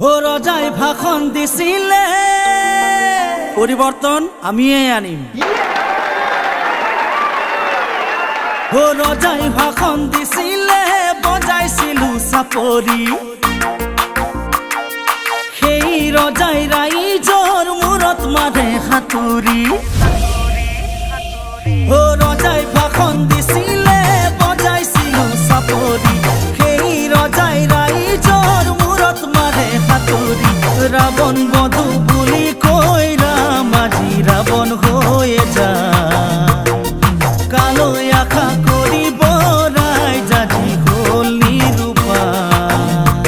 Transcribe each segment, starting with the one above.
ও রজাই ভাষণ দিছিলে পরিবর্তন আমিয়ে আনিম। ও রজাই ভাষণ দিছিলে বজাইছিলো চাপৰি, সেই ৰজাই ৰাইজৰ মূৰত মাৰে হাতুৰি। ও ৰজাই ভাষণ দিছিলে বজাইছিলো চাপৰি, সেই ৰজাই ৰাইজৰ মূৰত মাৰে হাতুৰি। ৰাৱণ বধু বুলি কৈ ৰাম আজি ৰাৱণ হৈয়ে যায়, কালৈ আশা কৰিব ৰাইজ আজি হ'ল নিৰুপায়।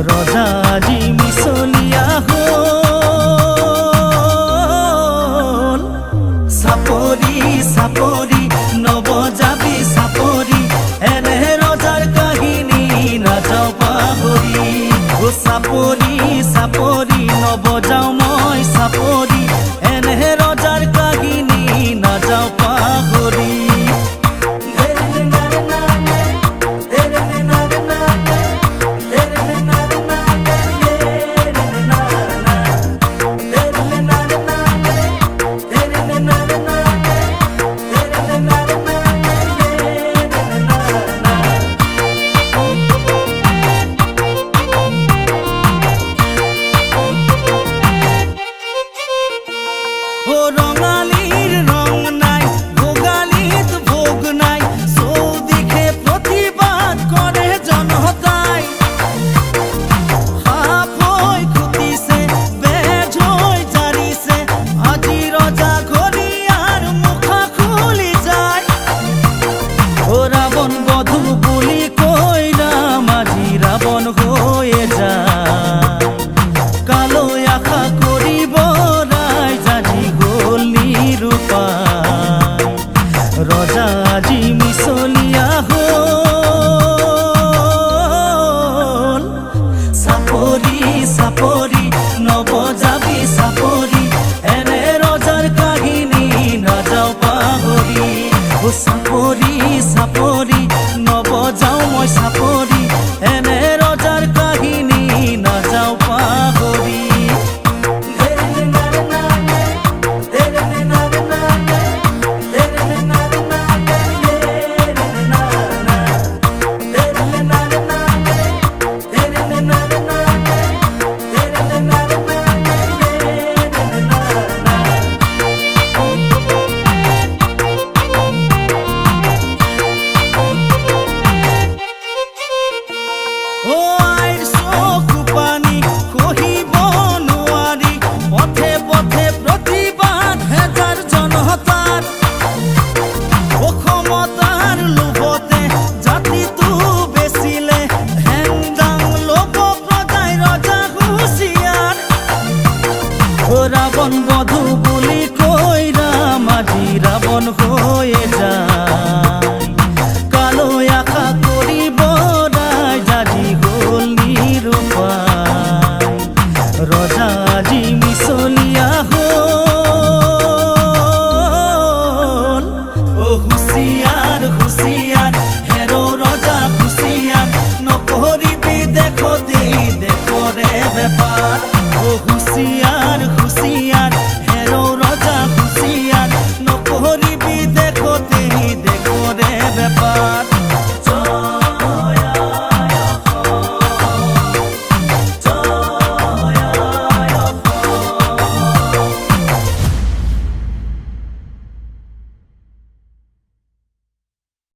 ৰজা আজি মিছলীয়া হ'ল, চাপৰি চাপৰি নবজাবি চাপৰি, এনে ৰজাৰ কাহিনী নাযাওঁ পাহৰি। ও চাপৰি চাপৰি নবজাওঁ মই চাপৰি, এনে ৰজাৰ কাহিনী নাযাওঁ পাহৰি। ও রঙালির রং নাই, ভোগালিত ভোগ নাই, চৌদিকে প্রতিবাদ করে জনতাই। সাপ হৈ খুটিছে, বেজ হৈ জাৰিছে, আজি ৰজা ঘৰিয়াৰ মুখা খুলি যায়। ও ৰাৱণ বধু বুলি কৈ ৰাম আজি ৰাৱণ হৈয়ে যায়, কালৈ আশা কৰিব ৰাইজ আজি হ'ল নিৰুপায়। ৰজা আজি মিছলীয়া হ'ল, চাপৰি চাপৰি নবজাবি চাপৰি, এনে ৰজাৰ কাহিনী নাযাওঁ পাহৰি। ও চাপৰি চাপৰি নবজাওঁ মই চাপৰি, এনে ৰজাৰ কাহিনী নাযাওঁ পাহৰি। ও আইৰ চকু পানী কহিব নোৱাৰি, পথে পথে প্ৰতিবাদ হেজাৰ জনতাৰ। অসমতাৰ লোভতে জাতিটো বেচিলে, হেংদাং ল'ব প্ৰজাই ৰজা হুঁচিয়াৰ। ও ৰাৱণ বধু বুলি কৈ ৰাম আজি ৰাৱণ হৈয়ে যায়, কালৈ আশা কৰিব ৰাইজ আজি হ'ল নিৰুপায়। ৰজা আজি মিছলীয়া হ'ল, ও হুঁচিয়াৰ হুঁচিয়াৰ হেৰ ৰজা হুঁচিয়াৰ, নকৰিবি দেখতেই দেশৰে বেপাৰ। ও হুঁচিয়াৰ